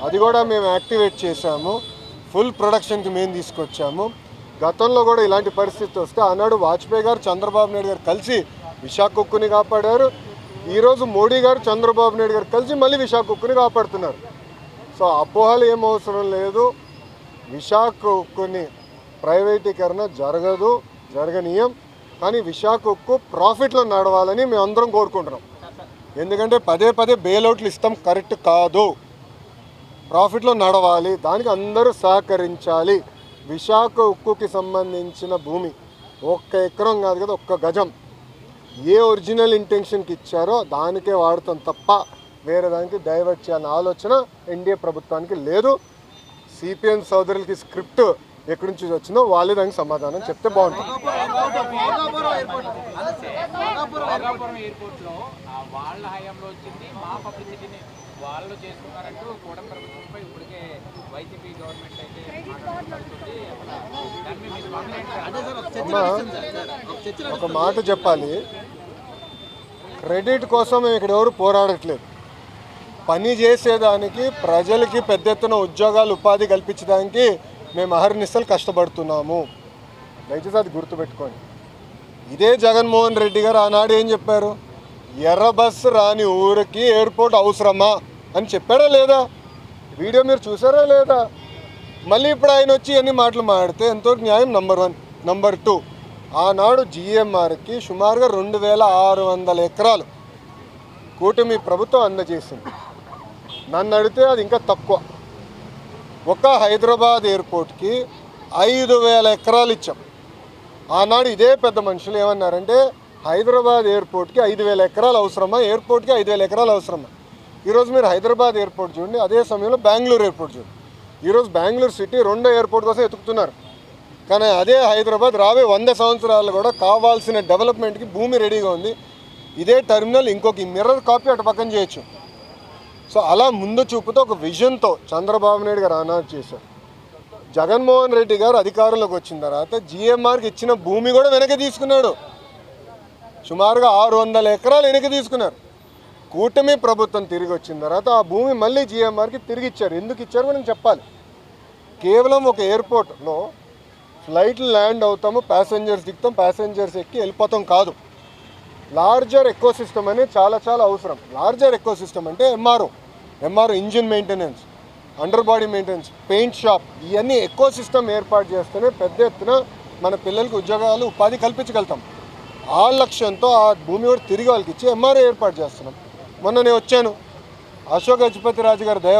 అది కూడా మేము యాక్టివేట్ చేశాము. ఫుల్ ప్రొడక్షన్కి మేము తీసుకొచ్చాము. గతంలో కూడా ఇలాంటి పరిస్థితి వస్తే ఆనాడు వాజ్పేయి గారు చంద్రబాబు నాయుడు గారు కలిసి విశాఖ ఉక్కుని కాపాడారు. ఈరోజు మోడీ గారు చంద్రబాబు నాయుడు గారు కలిసి మళ్ళీ విశాఖ ఉక్కుని కాపాడుతున్నారు. సో అపోహలు ఏం అవసరం లేదు. విశాఖ ఉక్కుని ప్రైవేటీకరణ జరగనీయం. కానీ విశాఖ ఉక్కు ప్రాఫిట్లో నడవాలని మేము అందరం కోరుకుంటున్నాం. ఎందుకంటే పదే పదే బెయిల్అవుట్లు ఇస్తాం కరెక్ట్ కాదు. ప్రాఫిట్లో నడవాలి, దానికి అందరూ సహకరించాలి. విశాఖ ఉక్కుకి సంబంధించిన భూమి 1 ఎకరం కాదు కదా, 1 గజం ఏ ఒరిజినల్ ఇంటెన్షన్కి ఇచ్చారో దానికే వాడతాం తప్ప వేరే దానికి డైవర్ట్ చేయాలన్న ఆలోచన ఎన్డీఏ ప్రభుత్వానికి లేదు. సిపిఎం సోదరులకి స్క్రిప్ట్ ఎక్కడి నుంచి వచ్చిందో వాళ్ళే దానికి సమాధానం చెప్తే బాగుంటుంది. ఒక మాట చెప్పాలి, క్రెడిట్ కోసం మేము ఇక్కడ ఎవరు పోరాడట్లేదు. పని చేసేదానికి, ప్రజలకి పెద్ద ఎత్తున ఉద్యోగాలు ఉపాధి కల్పించడానికి మేము అహర్నిశలు కష్టపడుతున్నాము. దయచేసి అది గుర్తుపెట్టుకోండి. ఇదే జగన్మోహన్ రెడ్డి గారు ఆనాడు ఏం చెప్పారు? ఎర్ర బస్సు రాని ఊరికి ఎయిర్పోర్ట్ అవసరమా అని చెప్పారా లేదా? వీడియో మీరు చూసారా లేదా? మళ్ళీ ఇప్పుడు ఆయన వచ్చి అన్ని మాటలు మాడితే ఎంతవరకు న్యాయం? నంబర్ 1. నంబర్ 2, ఆనాడు జిఎంఆర్కి సుమారుగా 2600 ఎకరాలు కూటమి ప్రభుత్వం అందజేసింది. నన్ను అడిగితే అది ఇంకా తక్కువ. ఒక హైదరాబాద్ ఎయిర్పోర్ట్కి 5000 ఎకరాలు ఇచ్చాం. ఆనాడు ఇదే పెద్ద మనుషులు ఏమన్నారంటే హైదరాబాద్ ఎయిర్పోర్ట్కి 5000 ఎకరాలు అవసరమా, ఎయిర్పోర్ట్కి 5000 ఎకరాలు అవసరమా? ఈరోజు మీరు హైదరాబాద్ ఎయిర్పోర్ట్ చూడండి, అదే సమయంలో బెంగళూరు ఎయిర్పోర్ట్ చూడండి. ఈరోజు బెంగళూరు సిటీ 2వ ఎయిర్పోర్ట్ కోసం ఎతుకుతున్నారు. కానీ అదే హైదరాబాద్ రాబోయే 100 సంవత్సరాలు కూడా కావాల్సిన డెవలప్మెంట్కి భూమి రెడీగా ఉంది. ఇదే టెర్మినల్ ఇంకొక మిర్రర్ కాపీ అటు పక్కన చేయొచ్చు. సో అలా ముందు చూపుతో ఒక విజన్తో చంద్రబాబు నాయుడు గారు అనౌన్స్ చేశారు. జగన్మోహన్ రెడ్డి గారు అధికారంలోకి వచ్చిన తర్వాత జిఎంఆర్కి ఇచ్చిన భూమి కూడా వెనక్కి తీసుకున్నాడు. సుమారుగా 600 ఎకరాలు వెనక్కి తీసుకున్నారు. కూటమి ప్రభుత్వం తిరిగి వచ్చిన తర్వాత ఆ భూమి మళ్ళీ జిఎంఆర్కి తిరిగి ఇచ్చారు. ఎందుకు ఇచ్చారు మనం చెప్పాలి. కేవలం ఒక ఎయిర్పోర్ట్లో ఫ్లైట్లు ల్యాండ్ అవుతాము, ప్యాసింజర్స్ దిగుతాం, ప్యాసింజర్స్ ఎక్కి వెళ్ళిపోతాం కాదు. లార్జర్ ఎకోసిస్టమ్ అనేది చాలా చాలా అవసరం. లార్జర్ ఎకోసిస్టమ్ అంటే MRO engine maintenance, under body maintenance, paint shop, ఇవన్నీ ఎకోసిస్టమ్ ఏర్పాటు చేస్తేనే పెద్ద ఎత్తున మన పిల్లలకి ఉద్యోగాలు ఉపాధి కల్పించగలుగుతాం. ఆ లక్ష్యంతో ఆ భూమి కూడా తిరిగి వాళ్ళకి ఇచ్చి ఎంఆర్ఓ ఏర్పాటు చేస్తున్నాం. మొన్న నేను వచ్చాను, అశోక్ గజపతి రాజు గారి దయ